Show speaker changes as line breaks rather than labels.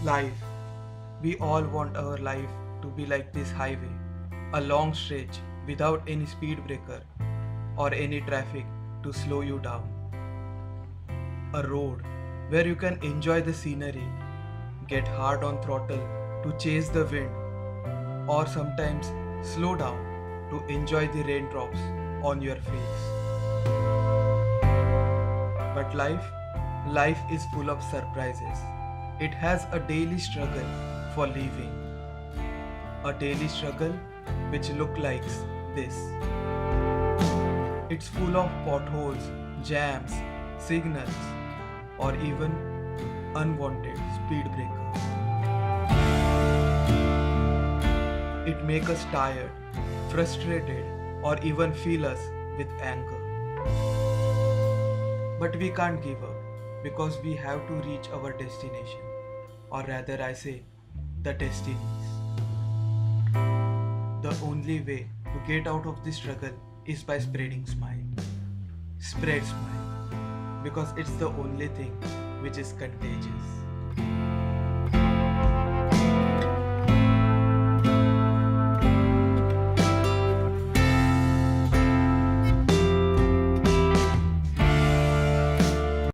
Life. We all want our life to be like this highway, a long stretch without any speed breaker or any traffic to slow you down. A road where you can enjoy the scenery, get hard on throttle to chase the wind, or sometimes slow down to enjoy the raindrops on your face. But life is full of surprises. It has a daily struggle for living. A daily struggle which look like this. It's full of potholes, jams, signals, or even unwanted speed breakers. It makes us tired, frustrated, or even fill us with anger. But we can't give up because we have to reach our destination, or rather, I say, the destinies. The only way to get out of this struggle is by spreading smile. Spread smile because it's the only thing which is contagious.